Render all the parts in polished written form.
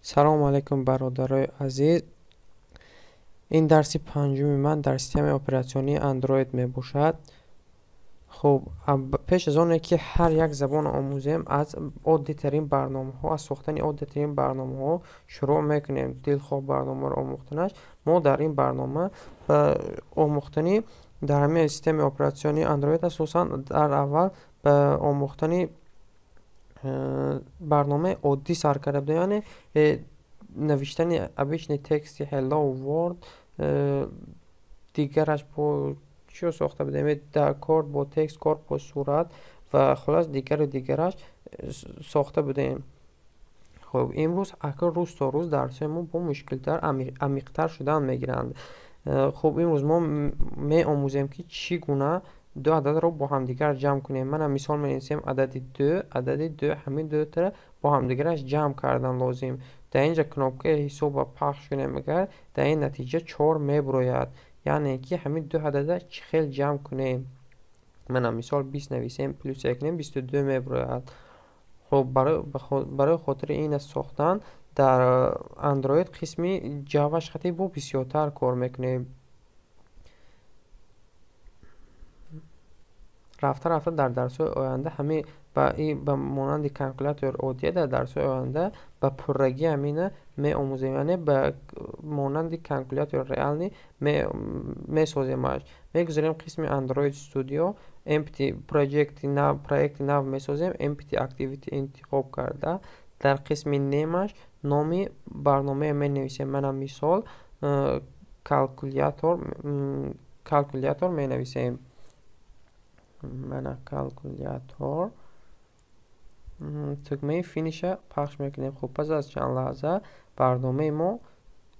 سلام علیکم برادرای عزیز. این درسی پنجمی من در سیستم اپراتیونی اندروید می باشد. خب پیش از آن که هر یک زبان آموزیم از عادی ترین برنامه ها، از ساختن عادی ترین برنامه ها شروع میکنیم. دلخواه برنامه رو آموختنش، ما در این برنامه آموختنی در همه سیستم اپراتیونی اندروید اساسا در اول به آموختنی برنامه عادی سر کرده بوده، یعنی نوشتن ابیشنی تکستی هلو ورد، دیگرش با چی ساخته بودیم؟ در کارت با تکست، کارت با صورت و خلاص دیگرش ساخته بودیم. خب امروز اگر روز تا روز درس ما با مشکلتر عمیق‌تر شدن میگیرند. خب امروز ما می آموزیم که چگونه دو عدد رو با هم دیگر جمع کنیم. من مثال می نویسم عدد دو همین دو تا با هم دیگرش جمع کردن لازم. در اینجا کنابکه حساب پخش کنیم، اگر در این نتیجه 4 می براید، یعنی که همین دو عدد چخیل جمع کنیم. من مثال 20 نویسم پلوس یک کنیم 22 می براید. خب برای خاطر این ساختن در اندروید قسمی جاواش خطی با بسیارتر کار میکنیم. رفته در درس آینده همه با مانند کلکولاتور عادی در درس آینده با پررگی همینه می آموزیم، یعنی با مانند کلکولاتور ریالی می سازیمش. میگذاریم قسم اندروید استودیو امپتی پروژکت نو می سازیم. امپتی اکتیویتی انتخاب کرده در قسم نیمش نامی برنامه می نویسیم. من مثال کلکولاتور می نویسیم. من کلکولاتور تکمه فینیش پخش میکنیم. خب پس از چند لحظه برنامه ما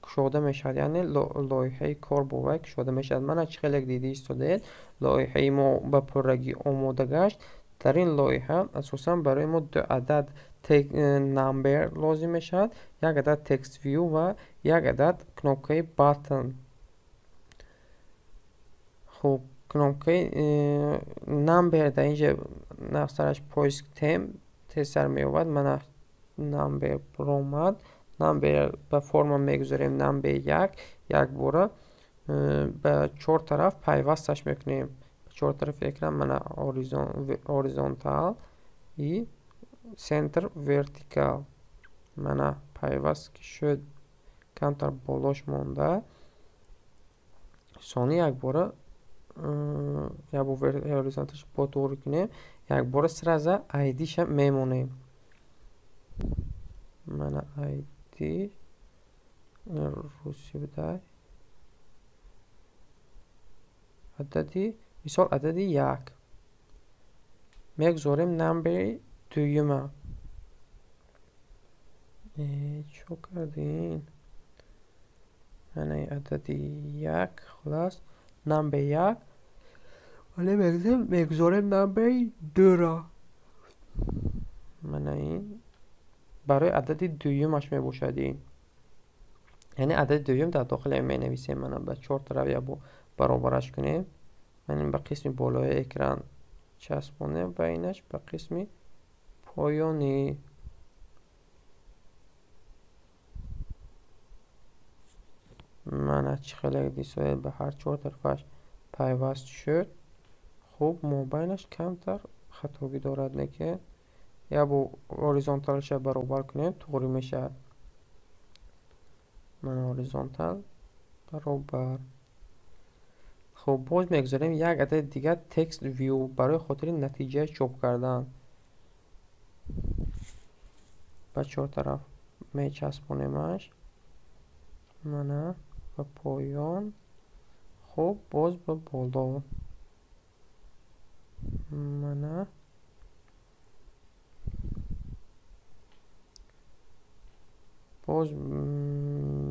کشوده میشد، یعنی لایحه کار با کشوده میشد. من چخیل دیدی استودید لایحه ما به پررگی آماده گشت. در این لایحه اساسا برای ما دو عدد نمبر لازم میشد، یک عدد تکست ویو و یک عدد کنابکه باتن. خب کنابکه نمبر در اینجا نفسرش پویسک تسر می آود. من نمبر پرومد نمبر به فرم میگذاریم. نمبر یک باره به 4 طرف پیوستش میکنیم. به 4 طرف اکرام من هوریزونتال ای سنتر ورتیکال من پیوست که شد کمتر بالاش مونده. ثانی یک باره یا با هوریزونتالش با طوری کنیم، یک بار سرازه ایدیش میمونیم. من ایدی روسی بده عددی مثال عددی یک میگذاریم. نمبر دویمه چو کردین؟ یعنی عددی یک خلاص نمبر یک، ولی میگذاریم نمبر دو را. من این برای عدد دویمش می باشد. این یعنی عدد دویم در داخل می نویسیم. من به 4 طرف یا برابرش کنیم. من این به قسم بالای اکران چسبونیم و اینش به قسم پایانی. من چخیل دیسویل به هر 4 طرفش پیوست شد. خوب موبایلش کمتر خطاگی دارد نکه یا با هوریزونتالش برابر کنیم طوری میشه. من هوریزونتال برابر. خب باز میگذاریم یک عدد دیگه تکست ویو برای خاطر نتیجه چاپ کردن. به 4 طرف میچسبونیمش. من به پایان. خب باز به بالا. من باز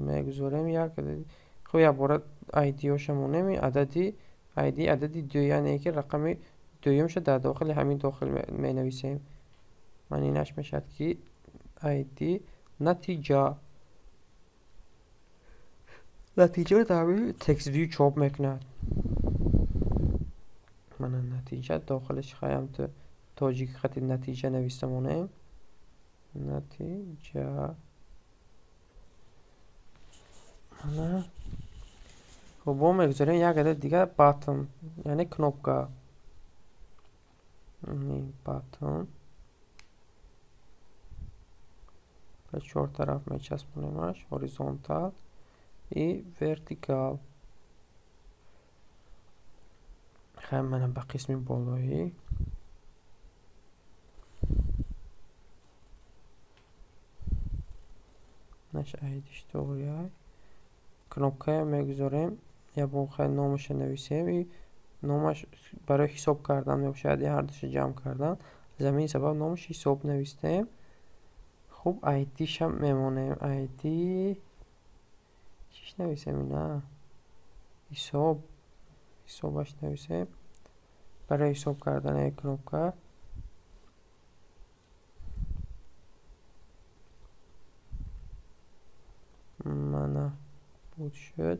میگذاریم یک عددی. خب یک بار ایدی ها شمونیم. عددی دو، یعنی که رقم دویم شد در داخل همین داخل می نویسیم. من اینش میشد که ایدی نتیجه در همین تکست ویو چاپ میکند. من نتیجه داخلش خواهم تو تاجیک خطی نتیجه نویسمونیم. نتیجه Mana. خب با میگذاریم یک عدد دیگه باتن، یعنی knopka. این باتن به چهار طرف میچسبونیمش، هوریزونتال ای ورتیکال. خیلی منم به قسم بالایی نش ایدیش دوریای knopka میگذاریم. یا با خیلی نامش نویسیم. ای نامش برای حساب کردن یا شاید هر دوش جمع کردن، زمین سبب نامش حساب نویسیم. خب ایدیش هم میمونه. ایدی چیش نویسیم اینا؟ حسابش نویسیم. برای حساب کردن یک knopka mana بود شد.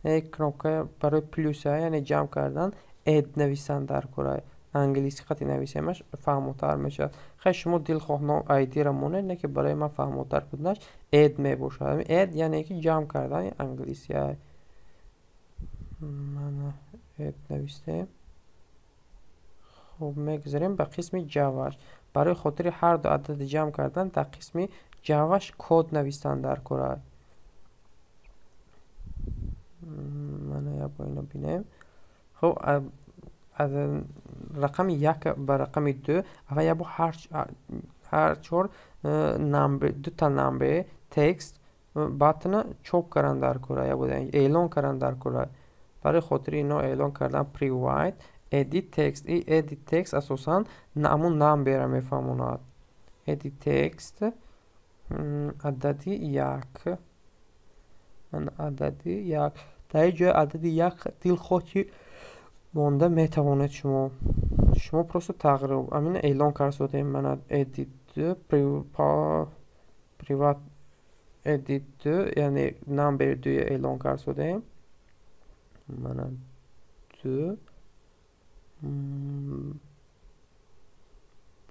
یک knopka برای پلوس ها یعنی جمع کردن اد نویسن در کره انگلیسی خطی نویسیمش فهموتر میشه. خیلی شما دلخواه نام ایدی را مونه نه که برای من فهموتر بودنش اد میباشه. اد یعنی که جمع کردن انگلیسی های. من اد نویسیم. خب میگذاریم به قسم جاواش. برای خاطر هر دو عدد جمع کردن در قسم جاواش کد نویسن در کره. من یا با اینو بینیم. خب رقم یک به رقم دو اول یا با هر چهار نمبر دو تا نمبر تکست باتن چوب کردن در کره یا بودن اعلان کردن در کره. برای خاطر اینو اعلان کردن پریوایت edit text. ای edit text اساساً همون نمبر میفهموند. edit text عددی یک. من عددی یک در اینجا عددی یک دل خواهی مانده میتوانید شما پروسو تغییر امین اعلان کرده من edit privat edit یعنی نمبر دوی اعلان کرده من دو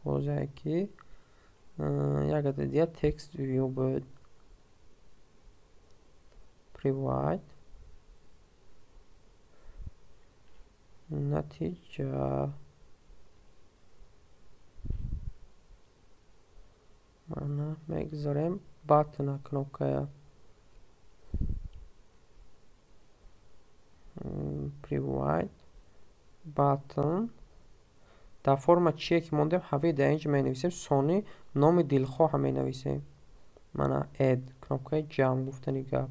بازه که یک عدد دیگه تکست ویو بود پریوایت نتیجه. من میگذاریم باتن knopka پریوایت باتن در فرم چیه که موندیم هوی در اینجا می نویسیم سونی نام دلخواه می نویسیم. من اد knopka جمع گفتنی گپ.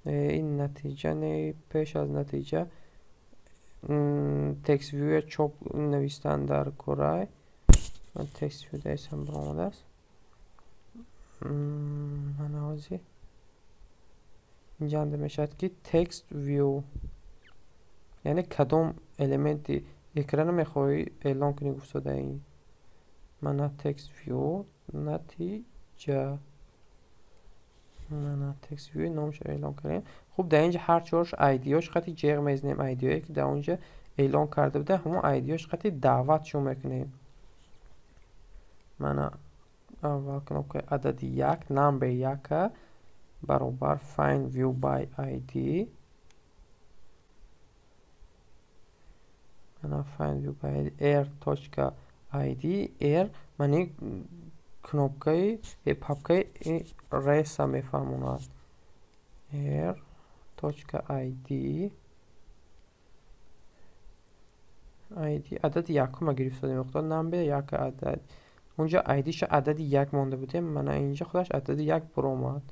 این نتیجه نه. پیش از نتیجه تکست ویو چوب نویستن در کره. من تکست ویو دیسم برامده است. من آزی اینجا انده میشد که تکست ویو یعنی کدام الیمنتی اکران میخوایی اعلان کنی گفته این. من تکست ویو نتیجه. من تکست ویو نامش اعلان کنیم. خوب در اینجا هر چهارش ایدیاش خطی جیغ میزنیم. ایدیایی که در اونجا اعلان کرده بوده همون ایدیاش خطی دعوت شو میکنیم. من اول knopka عدد یک نمبر یک برابر find view by id. من find view by id air.id air من knopka پاپکای ریس هم میفهموند. air.id id عدد یک ما گرفته مقدار نمبر یک عدد اونجا ایدیش عدد یک مونده بوده. من اینجا خودش عدد یک پر اومد.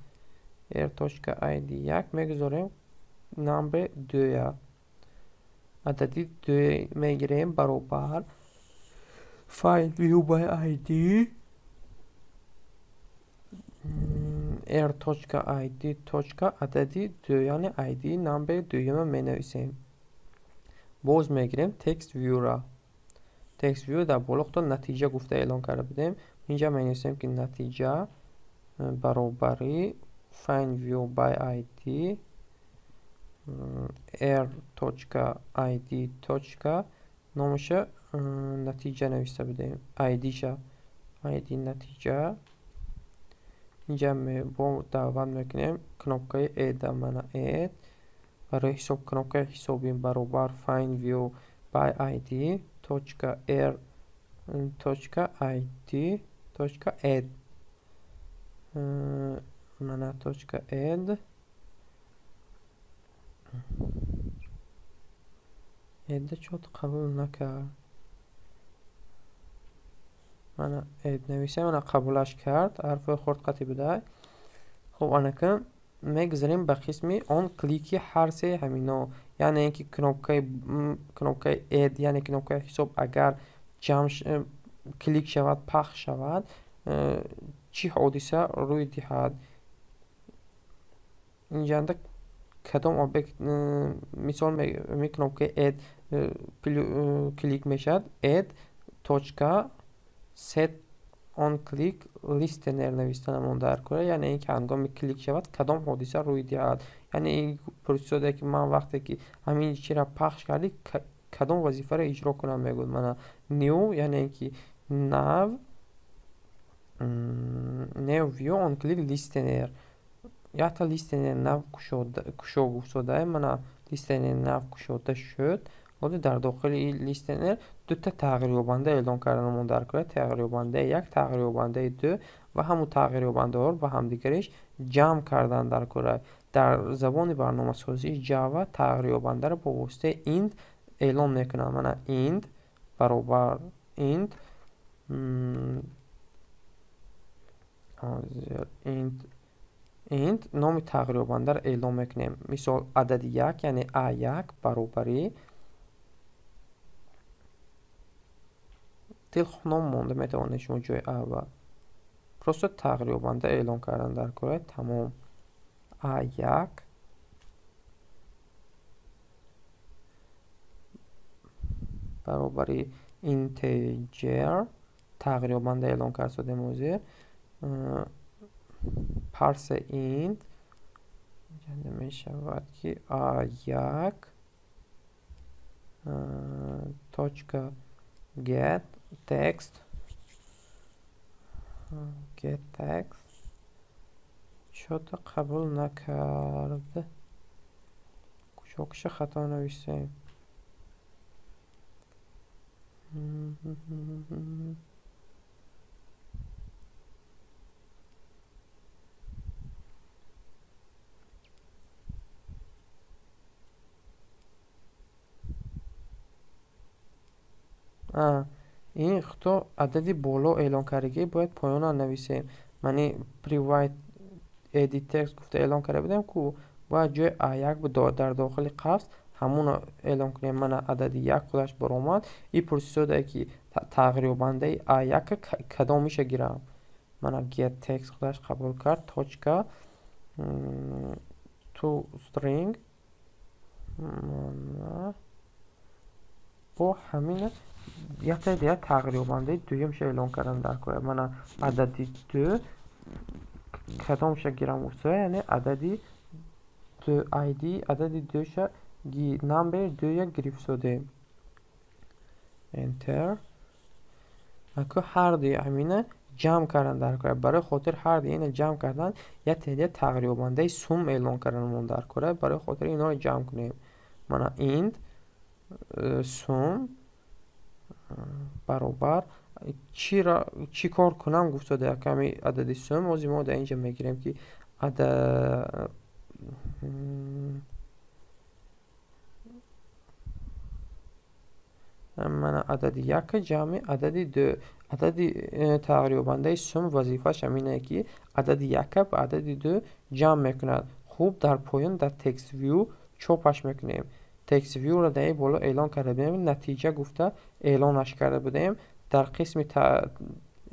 air.id یک میگذاریم نمبر دو عددی دو میگیریم برابر find view by id air.id عددی دو یعنی id نمبر دویم می نویسیم. باز میگیریم تکست ویو را. تکست ویو در بالا نتیجه گفته اعلان کرده بودیم. اینجا می نویسیم که نتیجه برابری find view by id air.id نامش натиҷа нависта будем. ID-ша ID натиҷа. اینجا با دعوت میکنیم کاناپکای add mana add برای حساب کاناپکای حسابیم برابر find view by id .r .id .add mana .add add شد قبول نکرد mana add نویسه mana قبولش کرد حرف خورد قطعی بوده. خب آنکه میگذاریم به قسمی آن کلیکی هر سه همینا، یعنی اینکه کنوپکای add یعنی کنوپکای حساب اگر جمع کلیک شود پخش شود چی حادثه روی دهد. اینجا کدام آبجکت مثال می کنوپکای add کلیک میشد add توچکا set on click listener نوشتنمون در کره، یعنی اینکه هنگامی کلیک شود کدام حادثه روی دهد. یعنی این پروسه که من وقتی که همین چی را پخش کردی کدام وظیفه را اجرا کنم میگود من نیو، یعنی اینکه ناو view on click listener یا تا listener ناو گشوده من listener ناو گشوده شد. ولی در داخل این لیستنر دو تا تغییر یابنده اعلام کردنمون در کار، تغییر یابنده یک، تغییر یابنده دو و همون تغییر یابنده ها رو با هم دیگرش جمع کردن در کار. در زبان برنامه سازی جاوا تغییر یابنده رو با واسطه ایند اعلام میکنم. من ایند برابر ایند ایند نام تغییر یابنده رو اعلام میکنیم. مثال عدد یک یعنی a1 برابری نام مونده میتوانید شما جای اول پروسه تغییر یابنده اعلام کردن در کار تمام. a1 برابری اینتیجر تغییر یابنده اعلام کرد شده موزه پارس ایند می شود که a1 توچکا get text شد قبول نکرد کشاکش خطا نوشتیم. این خطا عددی بالا اعلام کردگی باید پایان نویسیم. منی پریوایت edit text گفته اعلام کرده بودم که باید جای a1 در داخل قوس همون اعلام کنیم. من عدد یک خودش برآمد. این پروسه ده که تغییر یابنده a1 کدام میشه گیرم. من get text خودش قبول کرد توچکا تو string با همین یک تا دیگه تغییر یابنده دویم شه اعلام کردن در کار. من عددی دو کدام شه گیرم افتاد، یعنی عددی دو آیدی عددی دو شه نمبر دو یک گرفت شده. انتر اکو هر دی همینه جمع کردن در کار. برای خاطر هر دی اینه جمع کردن یک تا دیگه تغییر یابنده سوم اعلام کردن در کار. برای خاطر اینا رو جمع کنیم. من ایند سوم برابر چی کار کنم گفته ده کمی عدد سوم از ما در اینجا میگیریم که عدد من عدد یک جمع عدد دو عدد تغییر یابنده سوم وظیفه‌ش همینه که عدد یک به عدد دو جمع میکند. خوب در پایان در تکست ویو چاپش میکنیم. تکست ویو را در بالا اعلان کرده بودیم. نتیجه گفته اعلانش کرده بودیم. در قسم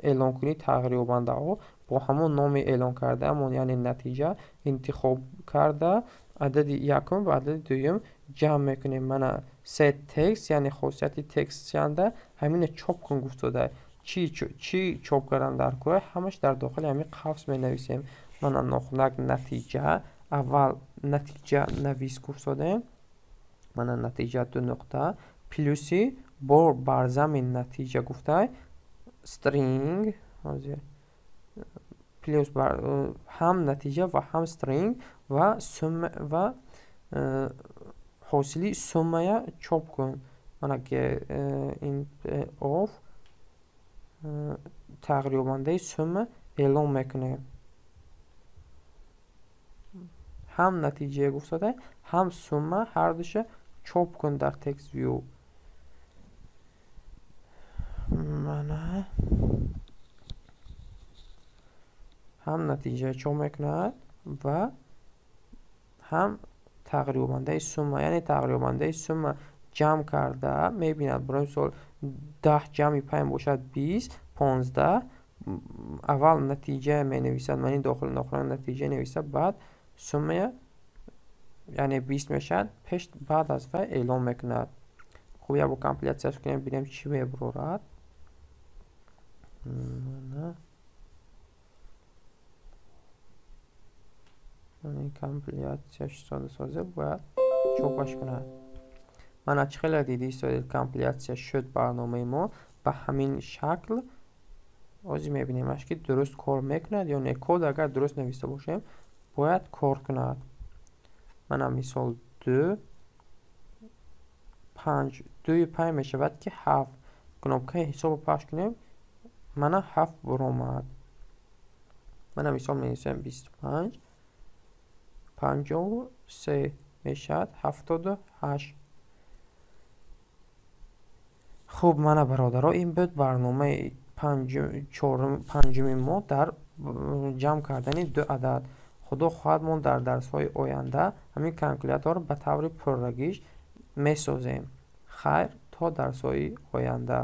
اعلان کنی تغییر یابنده ها با همون نام اعلان کرده امون یعنی نتیجه انتخاب کرده عدد یکم و عدد دویم جمع میکنیم. من set text یعنی خاصیت تکست چنده همین چاپ کن گفته ده چی چاپ کردن در کار همش در داخل همین قوس می نویسیم. من نخونک نتیجه اول نتیجه نویس گفته. من نتیجه دو نقطه پلوسی бар замин натиҷа гуфтай string плюс ҳам натиҷа ва ҳам string ва ҳосили суммая чоп кун. Mana in of тағйирёбандаи сумма эълон мекунем. ҳам натиҷае гуфтаде, ҳам сумма ҳардуша чоп кун дар text view. Mana ҳам натиҷае чоп мекунад ва ҳам тағйирёбандаи сумма, яъне тағйирёбандаи сумма ҷамъ карда мебинад. Барои мисол 10 ҷамъи 5 бошад 20, 15. Аввал натиҷа менависад, маъни дохили нохӯранда натиҷа нависад, баъд суммая яъне 20 мешавад, пеш баъд аз вай эълон мекунад. Хуб, як бор компилятсияш кунем, бинем чӣ мебарорад. Компилятсияш сода бояд чопаш кунад. Мана чӣ хеле диди истодед, компилятсия шуд барномаи мо ба ҳамин шакл. ҳозир мебинемаш ки дуруст кор мекунад ё не. Код агар дуруст нависта бошем бояд кор кунад. Мана мисол 2 5 2 5 мешавад ки 7. кнопкаи ҳисобро пахш кунем, мана 7 баромад. Мана мисол менависем 25 53 мешавад 78. хуб, мана бародаро, ин буд барномаи панҷуми мо дар ҷамъ кардани 2 адад. худо хоҳад мо дар дарсҳои оянда ҳамин калкулятор ба таври пуррагиш месозем. хайр, то дарсҳои оянда.